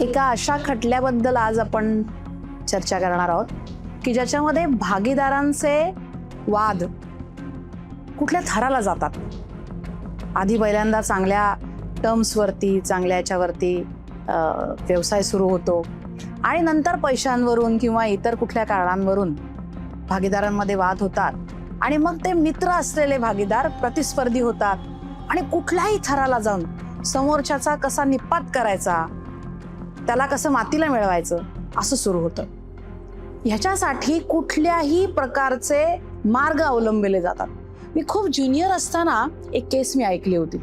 एका अशा खटल्याबद्दल आज आपण चर्चा करणार आहोत की ज्याच्यामध्ये भागीदारांचे वाद कुठल्या थराला जातात. आधी पहिल्यांदा चांगल्या टर्म्सवरती, चांगल्या याच्यावरती व्यवसाय सुरू होतो आणि नंतर पैशांवरून किंवा इतर कुठल्या कारणांवरून भागीदारांमध्ये वाद होतात आणि मग ते मित्र असलेले भागीदार प्रतिस्पर्धी होतात आणि कुठल्याही थराला जाऊन समोरच्याचा कसा निपात करायचा, त्याला कसं मातीला मिळवायचं असं सुरू होतं. ह्याच्यासाठी कुठल्याही प्रकारचे मार्ग अवलंबले जातात. मी खूप ज्युनियर असताना एक केस मी ऐकली होती.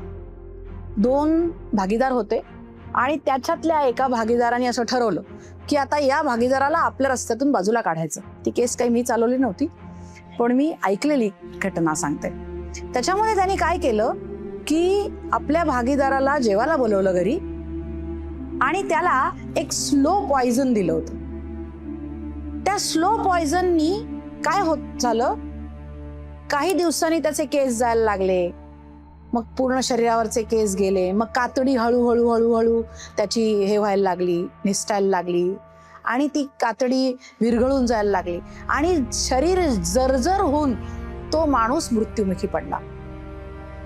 2 भागीदार होते आणि त्याच्यातल्या एका भागीदाराने असं ठरवलं की आता या भागीदाराला आपल्या रस्त्यातून बाजूला काढायचं. ती केस काही मी चालवली नव्हती, पण मी ऐकलेली घटना सांगते. त्याच्यामध्ये त्यांनी काय केलं की आपल्या भागीदाराला जेवायला बोलवलं घरी आणि त्याला एक स्लो पॉइझन दिलं होतं. त्या स्लो पॉइझननी काय होत झालं, काही दिवसांनी त्याचे केस जायला लागले, मग पूर्ण शरीरावरचे केस गेले, मग कातडी हळूहळू हळूहळू त्याची हे व्हायला लागली, निसटायला लागली आणि ती कातडी विरघळून जायला लागली आणि शरीर जर्जर होऊन तो माणूस मृत्युमुखी पडला.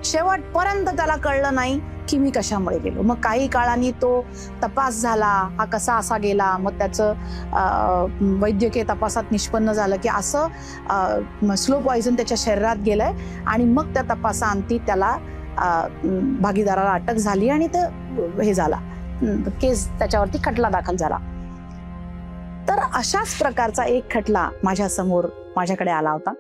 शेवटपर्यंत त्याला कळलं नाही की मी कशामुळे गेलो. मग काही काळाने तो तपास झाला, हा कसा असा गेला. मग त्याचं वैद्यकीय तपासात निष्पन्न झालं की असं स्लो पॉइझन त्याच्या शरीरात गेलंय आणि मग त्या तपासाअंती त्याला भागीदाराला अटक झाली आणि ते हे झाला, केस त्याच्यावरती खटला दाखल झाला. तर अशाच प्रकारचा एक खटला माझ्याकडे आला होता.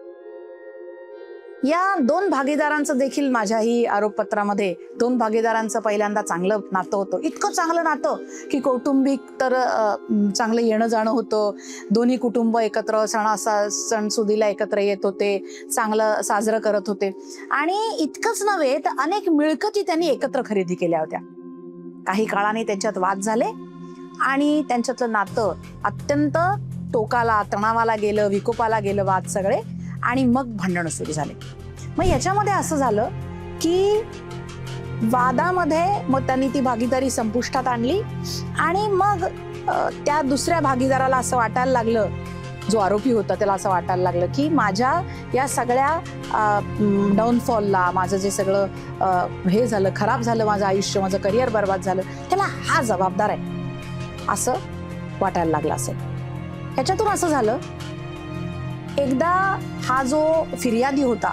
या 2 भागीदारांचं देखील माझ्याही आरोपपत्रामध्ये 2 भागीदारांचं पहिल्यांदा चांगलं नातं होतं. इतकं चांगलं नातं की कौटुंबिक तर चांगलं येणं जाणं होतं. दोन्ही कुटुंब एकत्र सणसुदीला एकत्र येत होते, चांगलं साजरं करत होते आणि इतकंच नव्हे तर अनेक मिळकती त्यांनी एकत्र खरेदी केल्या होत्या. काही काळाने त्यांच्यात वाद झाले आणि त्यांच्यातलं नातं अत्यंत टोकाला, तणावाला गेलं, विकोपाला गेलं वाद सगळे आणि मग भांडणं सुरू झाले. मग याच्यामध्ये असं झालं की वादामध्ये मग त्यांनी ती भागीदारी संपुष्टात आणली आणि मग त्या दुसऱ्या भागीदाराला असं वाटायला लागलं, जो आरोपी होता त्याला असं वाटायला लागलं की माझ्या या सगळ्या डाऊनफॉलला, माझं जे सगळं हे झालं, खराब झालं माझं आयुष्य, माझं करिअर बर्बाद झालं, त्याला हा जबाबदार आहे असं वाटायला लागलं असेल. ह्याच्यातून असं झालं, एकदा हा जो फिर्यादी होता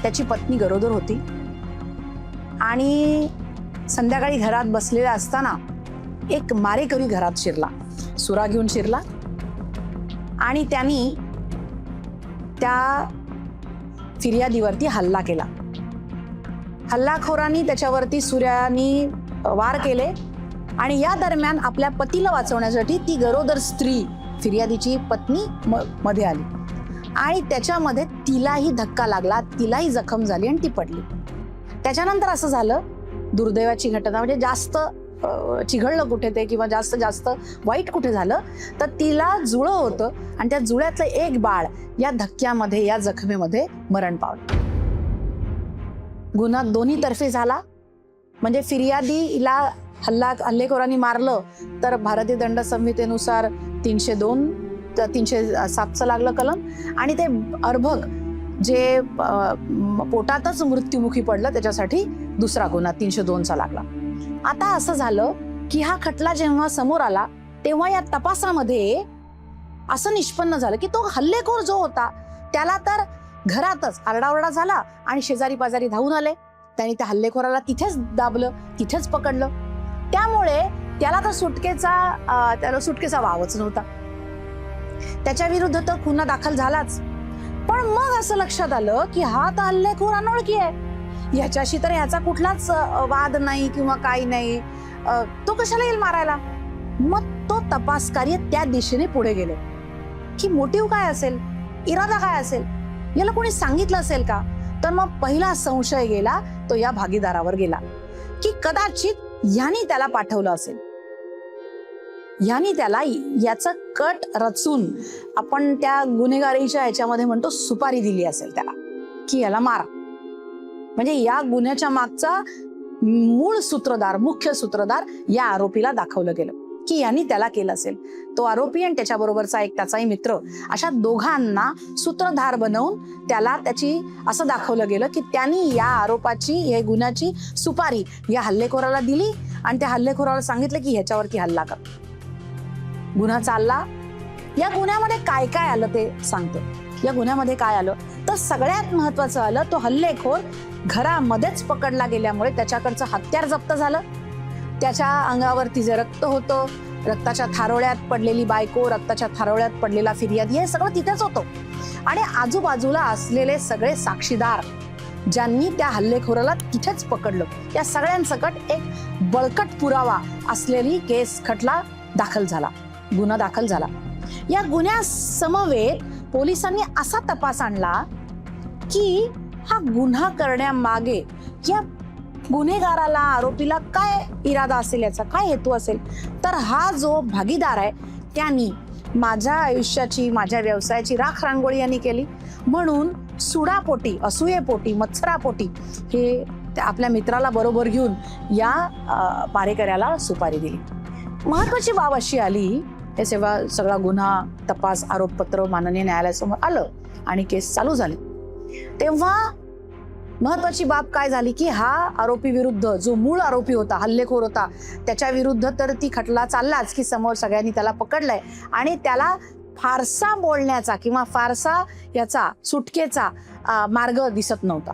त्याची पत्नी गरोदर होती आणि संध्याकाळी घरात बसलेला असताना एक मारेकरी घरात शिरला, सुरा घेऊन शिरला आणि त्यांनी त्या फिर्यादीवरती हल्ला केला. हल्लाखोरांनी त्याच्यावरती सुऱ्यानी वार केले आणि या दरम्यान आपल्या पतीला वाचवण्यासाठी ती गरोदर स्त्री, फिर्यादीची पत्नी मध्ये आली आणि त्याच्यामध्ये तिलाही धक्का लागला, तिलाही जखम झाली आणि ती पडली. त्याच्यानंतर असं झालं, दुर्दैवाची घटना म्हणजे जास्त चिघळलं कुठे ते किंवा जास्त वाईट कुठे झालं तर तिला जुळं होतं आणि त्या जुळ्यातलं एक बाळ या धक्क्यामध्ये, या जखमेमध्ये मरण पावलं. गुन्हा दोन्ही तर्फे झाला. म्हणजे फिर्यादीला हल्लेखोरांनी मारलं तर भारतीय दंड संहितेनुसार 302 307चं लागलं कलम आणि ते अर्भक जे पोटातच मृत्युमुखी पडलं त्याच्यासाठी दुसरा गुन्हा 302चा लागला. आता असं झालं की हा खटला जेव्हा समोर आला तेव्हा या तपासामध्ये असं निष्पन्न झालं की तो हल्लेखोर जो होता त्याला तर घरातच आरडाओरडा झाला आणि शेजारी पाजारी धावून आले. त्यांनी त्या हल्लेखोराला तिथेच दाबलं, तिथेच पकडलं. त्यामुळे त्याला तर सुटकेचा वावच नव्हता. त्याच्या विरुद्ध तर गुन्हा दाखल झालाच. पण मग असं लक्षात आलं की हा तर हल्लेखोर अनोळखी आहे, ह्याच्याशी तर ह्याचा कुठलाच वाद नाही किंवा काही नाही, तो कशाला येईल मारायला. मग तो तपास कार्य त्या दिशेने पुढे गेले की मोटिव्ह काय असेल, इरादा काय असेल, याला कोणी सांगितलं असेल का. तर मग पहिला संशय गेला तो या भागीदारावर गेला की कदाचित यांनी त्याला पाठवलं असेल, यांनी त्याला याचं कट रचून, आपण त्या गुन्हेगारीच्या ह्याच्यामध्ये म्हणतो सुपारी दिली असेल त्याला की याला मारा. म्हणजे या गुन्ह्याच्या मागचा मूळ सूत्रधार, मुख्य सूत्रधार या आरोपीला दाखवलं गेलं. की यांनी त्याला केलं असेल. तो आरोपी आणि त्याच्याबरोबरचा एक त्याचाही मित्र, अशा दोघांना सूत्रधार बनवून त्याला त्याची असं दाखवलं गेलं की त्यांनी या आरोपाची, या गुन्ह्याची सुपारी या हल्लेखोराला दिली आणि त्या हल्लेखोराला सांगितलं की ह्याच्यावरती हल्ला कर. गुन्हा चालला. या गुन्ह्यामध्ये काय काय आलं ते सांगतो. या गुन्ह्यामध्ये काय आलं तर सगळ्यात महत्वाचं आलं, तो हल्लेखोर घरामध्येच पकडला गेल्यामुळे त्याच्याकडचं हत्यार जप्त झालं. त्याच्या अंगावरती जे रक्त होतं, रक्ताच्या थारोळ्यात पडलेली बायको, रक्ताच्या थारोळ्यात पडलेला फिर्यादी, हे सगळं तिथेच होतं. आणि आजूबाजूला असलेले सगळे साक्षीदार ज्यांनी त्या हल्लेखोराला तिथेच पकडलं, त्या सगळ्यांसकट एक बळकट पुरावा असलेली केस खटला दाखल झाला, गुन्हा दाखल झाला. या गुन्ह्यासमवेत पोलिसांनी असा तपास आणला की हा गुन्हा करण्यामागे या गुन्हेगाराला, आरोपीला काय इरादा असेल, याचा काय हेतू असेल. तर हा जो भागीदार आहे त्यांनी माझ्या आयुष्याची, माझ्या व्यवसायाची राख रांगोळी यांनी केली म्हणून सुडापोटी, असूयेपोटी, मत्सरापोटी हे आपल्या मित्राला बरोबर घेऊन या मारेकऱ्याला सुपारी दिली. महत्वाची बाब अशी आली, हे सगळा गुन्हा, तपास, आरोपपत्र माननीय न्यायालयासमोर आलं आणि केस चालू झाली. तेव्हा महत्वाची बाब काय झाली की हा आरोपी विरुद्ध, जो मूळ आरोपी होता, हल्लेखोर होता, त्याच्या विरुद्ध तर ती खटला चाललाच की समोर सगळ्यांनी त्याला पकडलंय आणि त्याला फारसा बोलण्याचा किंवा फारसा याचा सुटकेचा मार्ग दिसत नव्हता.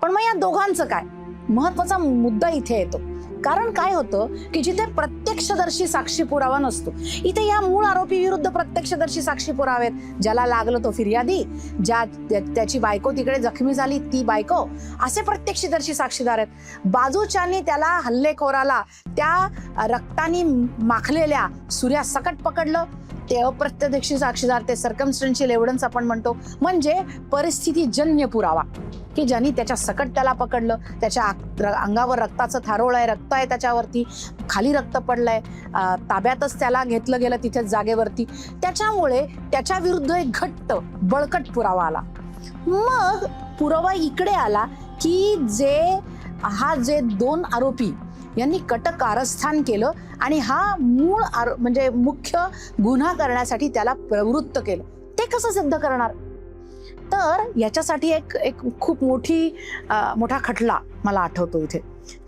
पण मग या दोघांचं काय, महत्वाचा मुद्दा इथे येतो. कारण काय होतं की जिथे प्रत्यक्षदर्शी साक्षी पुरावा नसतो, इथे या मूळ आरोपी विरुद्ध प्रत्यक्षदर्शी साक्षी पुरावे आहेत. ज्याला लागलं तो फिर्यादी, त्याची बायको तिकडे जखमी झाली ती बायको, असे प्रत्यक्षदर्शी साक्षीदार आहेत. बाजूच्यानी त्याला, हल्लेखोराला त्या रक्तानी माखलेल्या सूर्यासकट पकडलं, ते अप्रत्यक्षदर्शी साक्षीदार, ते सर्कमस्टन्शियल एव्हिडन्स आपण म्हणतो, म्हणजे परिस्थितीजन्य पुरावा की ज्यांनी त्याच्या सकट त्याला पकडलं, त्याच्या अंगावर रक्ताचं थारोळ आहे, रक्त आहे त्याच्यावरती, खाली रक्त पडलंय, ताब्यातच त्याला घेतलं गेलं तिथेच जागेवरती. त्याच्यामुळे त्याच्या विरुद्ध एक घट्ट बळकट पुरावा आला. मग पुरावा इकडे आला की जे दोन आरोपी यांनी कट कारस्थान केलं आणि हा मूळ म्हणजे मुख्य गुन्हा करण्यासाठी त्याला प्रवृत्त केलं, ते कसं सिद्ध करणार. तर याच्यासाठी एक खूप मोठा खटला मला आठवतो इथे.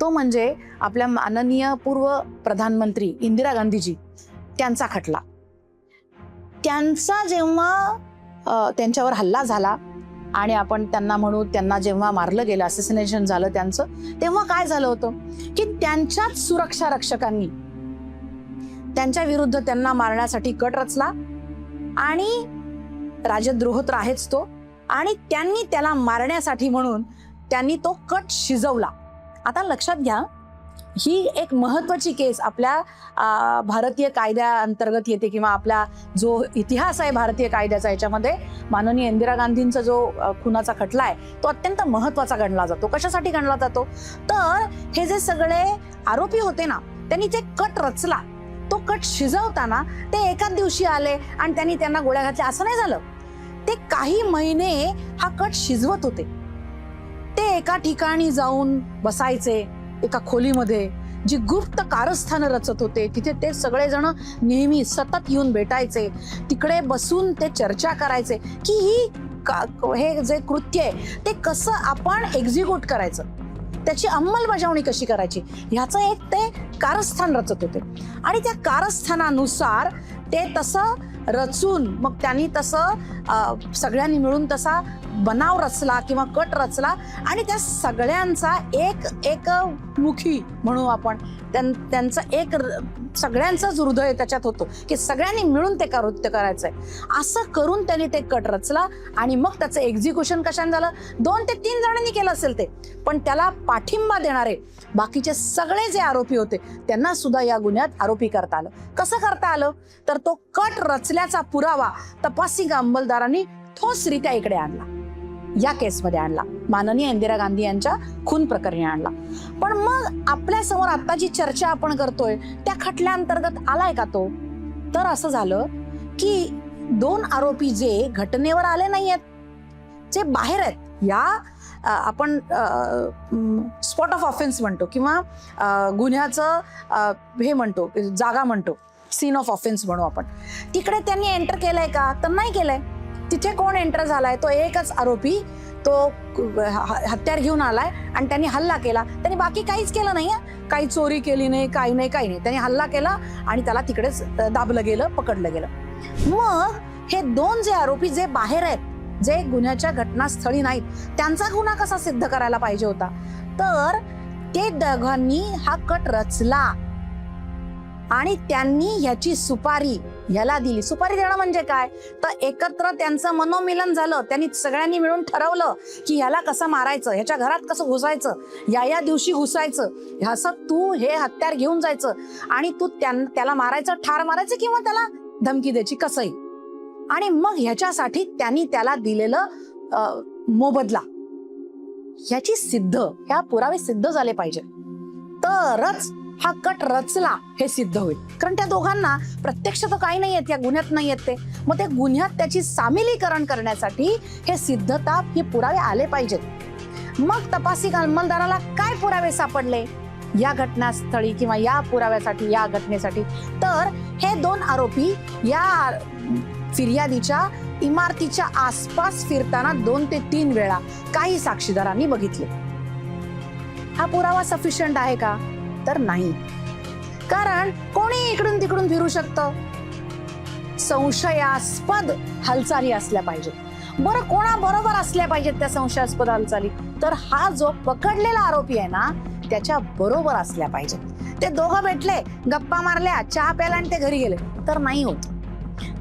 तो म्हणजे आपल्या माननीय पूर्व प्रधानमंत्री इंदिरा गांधीजी त्यांचा खटला. त्यांचा जेव्हा त्यांच्यावर हल्ला झाला आणि आपण त्यांना म्हणू, त्यांना जेव्हा मारलं गेलं, असेसिनेशन झालं त्यांचं, तेव्हा काय झालं होतं की त्यांच्याच सुरक्षा रक्षकांनी त्यांच्या विरुद्ध त्यांना मारण्यासाठी कट रचला आणि राजद्रोह तर आहेच तो, आणि त्यांनी त्याला मारण्यासाठी म्हणून त्यांनी तो कट शिजवला. आता लक्षात घ्या, ही एक महत्वाची केस आपल्या भारतीय कायद्याअंतर्गत येते किंवा आपला जो इतिहास आहे भारतीय कायद्याचा, याच्यामध्ये माननीय इंदिरा गांधींचा जो खुनाचा खटला आहे तो अत्यंत महत्वाचा गणला जातो. कशासाठी गणला जातो तर हे जे सगळे आरोपी होते ना, त्यांनी जे कट रचला, तो कट शिजवताना ते एकाच दिवशी आले आणि त्यांना गोळ्या घातल्या असं नाही झालं. ते काही महिने हा कट शिजवत होते. ते एका ठिकाणी जाऊन बसायचे, एका खोलीमध्ये जी गुप्त कारस्थानं रचत होते, तिथे ते सगळेजण नेहमी सतत येऊन भेटायचे. तिकडे बसून ते चर्चा करायचे की हे जे कृत्य आहे ते कसं आपण एक्झिक्यूट करायचं, त्याची अंमलबजावणी कशी करायची, ह्याचं एक ते कारस्थान रचत होते. आणि त्या कारस्थानानुसार ते तसं रचून मग त्यांनी तसं सगळ्यांनी मिळून तसा बनाव रचला किंवा कट रचला आणि त्या सगळ्यांचा एक मुखी म्हणू आपण, त्यांचं एक सगळ्यांचंच हृदय त्याच्यात होतं की सगळ्यांनी मिळून ते कृत्य करायचंय. असं करून त्यांनी ते कट रचला आणि मग त्याचं एक्झिक्युशन कशाने झालं, 2 ते 3 जणांनी केलं असेल ते, पण त्याला पाठिंबा देणारे बाकीचे सगळे जे आरोपी होते त्यांना सुद्धा या गुन्ह्यात आरोपी करता आलं. कसं करता आलं तर तो कट रचल्याचा पुरावा तपासी अंमलदारांनी ठोसरित्या इकडे आणला, या केसमध्ये आणला, माननीय इंदिरा गांधी यांच्या खून प्रकरणी आणला. पण मग आपल्या समोर आता जी चर्चा आपण करतोय त्या खटल्याअंतर्गत आलाय का तो, तर असं झालं की 2 आरोपी जे घटनेवर आले नाहीयेत, जे बाहेर आहेत, या आपण स्पॉट ऑफ ऑफेन्स म्हणतो किंवा गुन्ह्याचं हे म्हणतो, जागा म्हणतो, सीन ऑफ ऑफेन्स म्हणू आपण. तिकडे त्यांनी एंटर केलंय का? तर नाही केलंय. तिथे कोण एंटर झालाय? तो एकच आरोपी, तो हत्यार घेऊन आलाय आणि त्यांनी हल्ला केला. त्यांनी बाकी काहीच केलं नाही, काही चोरी केली नाही, काही नाही. त्यांनी हल्ला केला आणि त्याला तिकडेच दाबलं गेलं, पकडलं गेलं. मग हे दोन जे आरोपी जे बाहेर आहेत, जे गुन्ह्याच्या घटनास्थळी नाहीत, त्यांचा गुन्हा कसा सिद्ध करायला पाहिजे होता? तर ते दोघांनी हा कट रचला आणि त्यांनी ह्याची सुपारी ह्याला दिली. सुपारी देणं म्हणजे काय? तर एकत्र त्यांचं मनोमिलन झालं. त्यांनी सगळ्यांनी मिळून ठरवलं की ह्याला कसं मारायचं, ह्याच्या घरात कसं घुसायचं, या दिवशी घुसायचं, असं तू हे हत्यार घेऊन जायचं आणि तू त्याला मारायचं, ठार मारायचं किंवा त्याला धमकी द्यायची, कसंही. आणि मग ह्याच्यासाठी त्यांनी त्याला दिलेलं मोबदला, ह्याची ह्या पुरावे सिद्ध झाले पाहिजे, तरच हा कट रचला हे सिद्ध होईल. कारण त्या दोघांना प्रत्यक्ष तर काही नाही येत, या गुन्ह्यात नाही येत ते. मग ते गुन्ह्यात त्याची सामिलीकरण करण्यासाठी हे सिद्धता, हे पुरावे आले पाहिजेत. मग तपासी अंमलदाराला काय पुरावे सापडले या घटनास्थळी किंवा या पुराव्यासाठी, या घटनेसाठी? तर हे दोन आरोपी या फिर्यादीच्या इमारतीच्या आसपास फिरताना 2 ते 3 वेळा काही साक्षीदारांनी बघितले. हा पुरावा सफिशियंट आहे का? तर नाही. कारण कोणी इकडून तिकडून फिरू शकतं. संशयास्पद हालचाली असल्या पाहिजेत. बरं, कोणाबरोबर असल्या पाहिजेत त्या संशयास्पद हालचाली? तर हा जो पकडलेला आरोपी आहे ना, त्याच्या बरोबर असल्या पाहिजेत. ते दोघं भेटले, गप्पा मारल्या, चहा प्याला आणि ते घरी गेले तर नाही होत.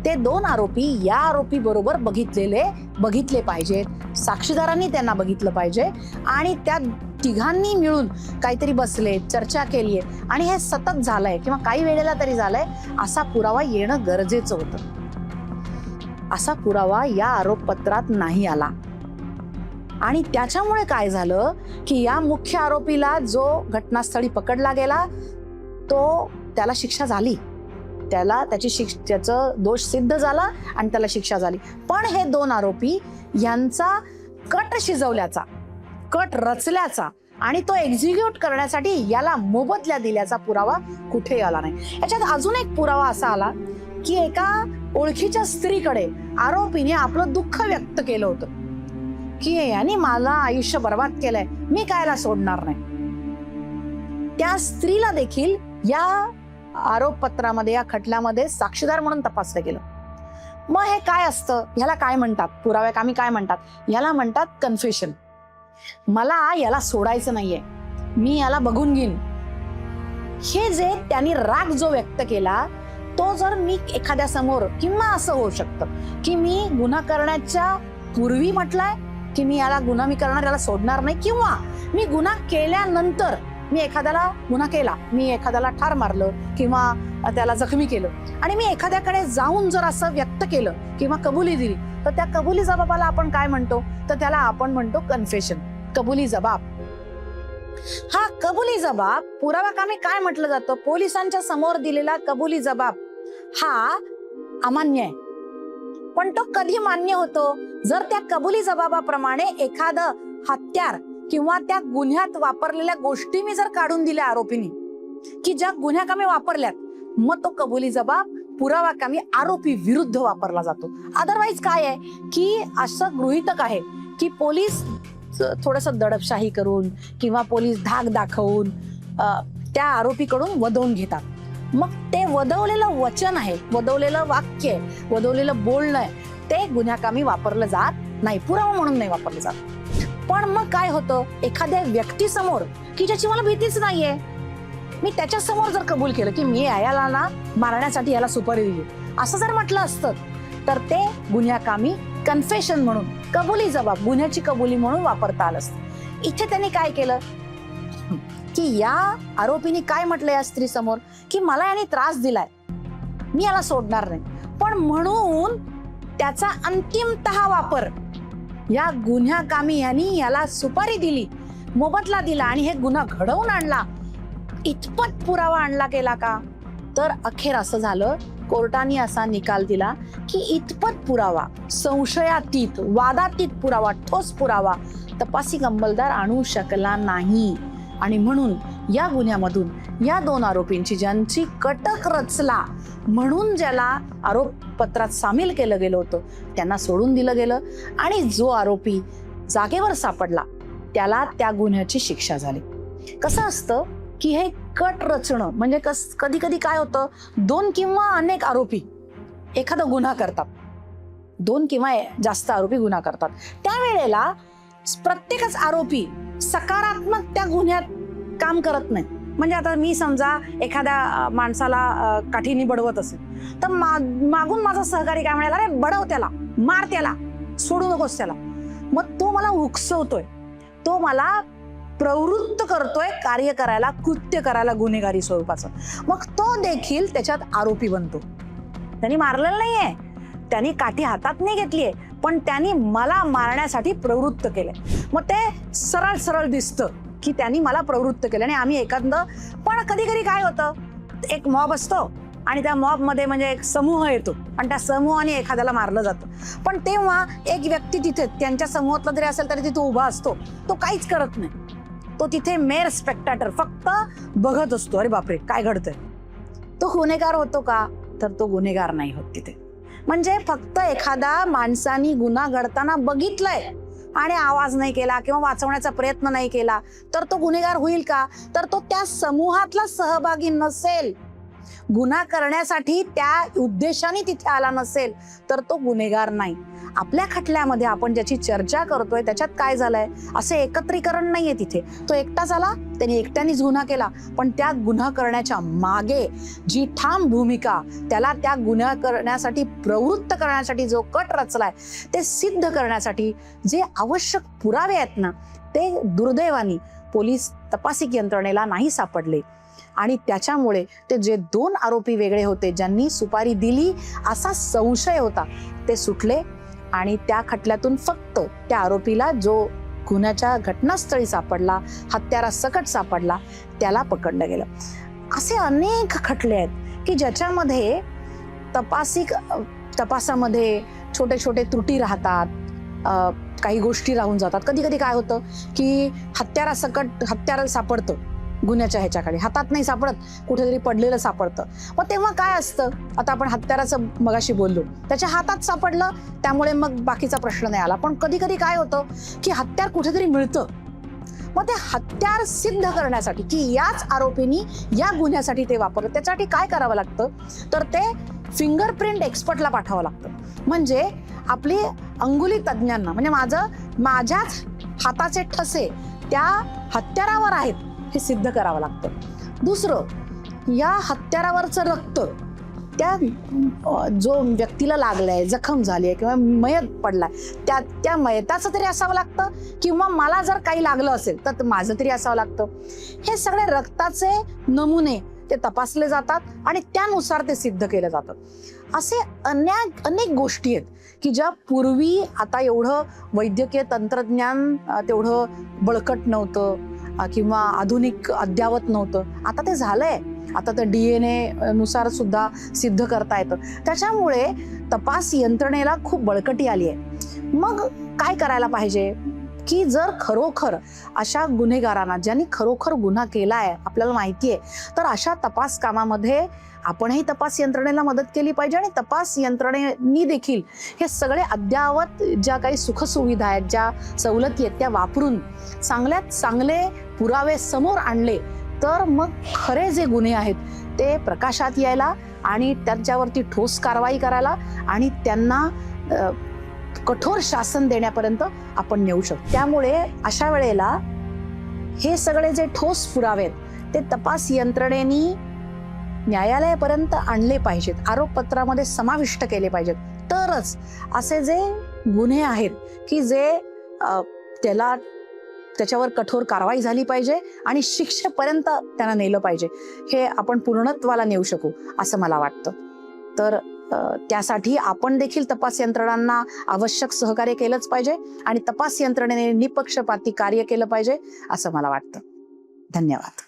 ते दोन आरोपी या आरोपी बरोबर बघितले पाहिजेत, साक्षीदारांनी त्यांना बघितलं पाहिजे आणि त्या तिघांनी मिळून काहीतरी बसले, चर्चा केलीये आणि हे सतत झालंय किंवा काही वेळेला तरी झालंय, असा पुरावा येणं गरजेचं होतं. असा पुरावा या आरोपपत्रात नाही आला आणि त्याच्यामुळे काय झालं की या मुख्य आरोपीला जो घटनास्थळी पकडला गेला, त्याला शिक्षा झाली, त्याचा दोष सिद्ध झाला आणि त्याला शिक्षा झाली. पण हे दोन आरोपी यांचा कट शिजवल्याचा, कट रचल्याचा आणि तो एक्झिक्यूट करण्यासाठी याला मोबदला दिल्याचा पुरावा कुठे आला नाही. याच्यात अजून एक पुरावा असा आला की एका ओळखीच्या स्त्रीकडे आरोपीने आपलं दुःख व्यक्त केलं होतं की यांनी मला आयुष्य बर्बाद केलंय, मी कायला सोडणार नाही. त्या स्त्रीला देखील या आरोपपत्रामध्ये, या खटल्यामध्ये साक्षीदार म्हणून तपासलं गेलं. मग हे काय असतं, ह्याला काय म्हणतात, पुराव्याकामी काय म्हणतात? ह्याला म्हणतात कन्फेशन. मला याला सोडायचं नाहीये, मी याला बघून घेईन. हे जे त्यांनी राग जो व्यक्त केला, तो जर मी एखाद्या समोर, किंवा असं होऊ शकतं की मी गुन्हा करण्याच्या पूर्वी म्हटलंय की मी याला गुन्हा मी करणार, याला सोडणार नाही, किंवा मी गुन्हा केल्यानंतर मी एखाद्याला गुन्हा केला, मी एखाद्याला ठार मारलं किंवा त्याला जखमी केलं आणि मी एखाद्याकडे जाऊन जर असं व्यक्त केलं किंवा कबुली दिली, तर त्या कबुली जबाबाला आपण काय म्हणतो? तर त्याला आपण म्हणतो कन्फेशन, कबुली जबाब. हा कबुली जबाब पुराव्याकामी काय म्हटलं जातं? पोलिसांच्या समोर दिलेला कबुली जबाब हा अमान्य आहे. पण तो कधी मान्य होतो? जर त्या कबुली जबाबाप्रमाणे एखादं हत्यार किंवा त्या गुन्ह्यात वापरलेल्या गोष्टी मी जर काढून दिल्या आरोपीनी की ज्या गुन्ह्याकामी वापरल्यात, मग तो कबुली जबाब पुरावाकामी आरोपी विरुद्ध वापरला जातो. अदरवाईज काय आहे की असं गृहीतक आहे की पोलीस थोडस दडपशाही करून किंवा पोलीस धाक दाखवून त्या आरोपीकडून वदवून घेतात. मग ते वदवलेलं वचन आहे, वदवलेलं वाक्य आहे, वदवलेलं बोलणं आहे, ते गुन्ह्याकामी वापरलं जात नाही, पुरावा म्हणून नाही वापरलं जात. पण मग काय होतं, एखाद्या व्यक्तीसमोर की ज्याची मला भीतीच नाहीये, मी त्याच्या समोर जर कबूल केलं की मी याला ना मारण्यासाठी याला सुपारी दिली, असं जर म्हटलं असतं, तर ते गुन्ह्याकामी कन्फेशन म्हणून, कबुली जबाब, गुन्ह्याची कबुली म्हणून वापरता आलं असतं. इथे त्यांनी काय केलं की या आरोपीने काय म्हटलं या स्त्री समोर की मला याने त्रास दिलाय, मी याला सोडणार नाही, पण म्हणून त्याचा अंतिमतः वापर या गुन्ह्याकामी यांनी याला सुपारी दिली, मोबदला दिला आणि हे गुन्हा घडवून आणला, इतपत पुरावा आणला गेला का? तर अखेर असं झालं, कोर्टाने असा निकाल दिला की इतपत पुरावा, संशयातीत वादातीत पुरावा, ठोस पुरावा तपासिक अंमलदार आणू शकला नाही. आणि म्हणून या गुन्ह्यामधून या 2 आरोपींची, ज्यांची कटक रचला म्हणून ज्याला आरोपपत्रात सामील केलं गेलं होतं, त्यांना सोडून दिलं गेलं. आणि जो आरोपी जागेवर सापडला त्याला त्या गुन्ह्याची शिक्षा झाली. कसं असतं की हे कट रचणं म्हणजे कधी कधी काय होतं, 2 किंवा अनेक आरोपी एखादा गुन्हा करतात, 2 किंवा जास्त आरोपी गुन्हा करतात. त्यावेळेला प्रत्येकच आरोपी सकारात्मक त्या गुन्ह्यात काम करत नाही. म्हणजे आता मी समजा एखाद्या माणसाला काठीने बडवत असेल तर मागून माझा सहकारी काय म्हणाला, अरे बडव त्याला, मार त्याला, सोडू नकोस त्याला. मग तो मला उकसवतोय, तो मला प्रवृत्त करतोय कार्य करायला, कृत्य करायला गुन्हेगारी स्वरूपाचं. मग तो देखील त्याच्यात आरोपी बनतो. त्यांनी मारलेलं नाहीये, त्यांनी काठी हातात नाही घेतलीये, पण त्यांनी मला मारण्यासाठी प्रवृत्त केलंय. मग ते सरळ सरळ दिसतं की त्यांनी मला प्रवृत्त केलं आणि आम्ही एखादं. पण कधी कधी काय होतं, एक मॉब असतो आणि त्या मॉब मध्ये म्हणजे एक समूह येतो आणि त्या समूहाने एखाद्याला मारलं जातं. पण तेव्हा एक व्यक्ती तिथे त्यांच्या समूहातला जरी असेल तरी तिथे उभा असतो, तो काहीच करत नाही. तो तिथे मेअर स्पेक्टॅटर, फक्त बघत असतो, अरे बापरे काय घडतंय. तो गुन्हेगार होतो का? तर तो गुन्हेगार नाही होत तिथे. म्हणजे फक्त एखादा माणसानी गुन्हा घडताना बघितलंय आणि आवाज नाही केला किंवा वाचवण्याचा प्रयत्न नाही केला तर तो गुन्हेगार होईल का? तर तो त्या समूहातला सहभागी नसेल, गुन्हा करण्यासाठी त्या उद्देशाने तिथे आला नसेल तर तो गुन्हेगार नाही. आपल्या खटल्यामध्ये आपण ज्याची चर्चा करतोय त्याच्यात काय झालंय, असे एकत्रीकरण नाहीये तिथे. तो एकटाच आला, त्याने एकट्यानेच गुन्हा केला, पण त्या गुन्हा करण्याच्या मागे जी ठाम भूमिका, त्याला त्या गुन्हा करण्यासाठी प्रवृत्त करण्यासाठी जो कट रचलाय ते सिद्ध करण्यासाठी जे आवश्यक पुरावे आहेत ना, ते दुर्दैवाने पोलीस तपासिक यंत्रणेला नाही सापडले. आणि त्याच्यामुळे ते जे 2 आरोपी वेगळे होते, ज्यांनी सुपारी दिली असा संशय होता, ते सुटले. आणि त्या खटल्यातून फक्त त्या आरोपीला जो गुन्ह्याच्या घटनास्थळी सापडला, हत्यारासकट सापडला, त्याला पकडलं गेलं. असे अनेक खटले आहेत की ज्याच्यामध्ये तपासामध्ये छोटे छोटे त्रुटी राहतात, काही गोष्टी राहून जातात. कधी कधी काय होतं की हत्यार सापडतं गुन्ह्याच्या ह्याच्याकडे, हातात नाही सापडत, कुठेतरी पडलेलं सापडतं. मग तेव्हा काय असतं, आता आपण हत्याराचं मगाशी बोललो, त्याच्या हातात सापडलं त्यामुळे मग बाकीचा प्रश्न नाही आला. पण कधी कधी काय होतं की हत्यार कुठेतरी मिळतं. मग ते हत्यार सिद्ध करण्यासाठी की याच आरोपींनी या गुन्ह्यासाठी ते वापरलं, त्याच्यासाठी काय करावं लागतं, तर ते फिंगरप्रिंट एक्सपर्टला पाठवावं लागतं. म्हणजे आपली अंगुली तज्ज्ञांना, म्हणजे माझ्याच हाताचे ठसे त्या हत्यारावर आहेत हे सिद्ध करावं लागतं. दुसरं, या हत्यारावरचं रक्त त्या जो व्यक्तीला लागलाय, जखम झाली आहे किंवा मयत पडलाय त्या मयताचं तरी असावं लागतं, किंवा मला जर काही लागलं असेल तर माझं तरी असावं लागतं. हे सगळे रक्ताचे नमुने ते तपासले जातात आणि त्यानुसार ते सिद्ध केलं जातं. असे अनेक गोष्टी आहेत की ज्या पूर्वी, आता एवढं वैद्यकीय तंत्रज्ञान तेवढं बळकट नव्हतं किंवा आधुनिक अद्यावत नव्हतं. आता ते झालंय. आता तर DNA नुसार सुद्धा सिद्ध करता येतं. त्याच्यामुळे तपास यंत्रणेला खूप बळकटी आली आहे. मग काय करायला पाहिजे की जर खरोखर अशा गुन्हेगारांना, ज्यांनी खरोखर गुन्हा केलाय आपल्याला माहितीये, तर अशा तपास कामामध्ये आपणही तपास यंत्रणेला मदत केली पाहिजे. आणि तपास यंत्रणेनी देखील हे सगळे अद्यावत ज्या काही सुखसुविधा आहेत, ज्या सवलती आहेत, त्या वापरून चांगल्यात चांगले पुरावे समोर आणले तर मग खरे जे गुन्हे आहेत ते प्रकाशात यायला आणि त्यांच्यावरती ठोस कारवाई करायला आणि त्यांना कठोर शासन देण्यापर्यंत आपण नेऊ शकतो. त्यामुळे अशा वेळेला हे सगळे जे ठोस पुरावे आहेत ते तपास यंत्रणेनी न्यायालयापर्यंत आणले पाहिजेत, आरोपपत्रामध्ये समाविष्ट केले पाहिजेत. तरच असे जे गुन्हे आहेत की जे त्याच्यावर कठोर कारवाई झाली पाहिजे आणि शिक्षेपर्यंत त्यांना नेलं पाहिजे, हे आपण पूर्णत्वाला नेऊ शकू असं मला वाटतं. तर त्यासाठी आपण देखील तपास यंत्रणांना आवश्यक सहकार्य केलंच पाहिजे आणि तपास यंत्रणेने निपक्षपाती कार्य केलं पाहिजे असं मला वाटतं. धन्यवाद.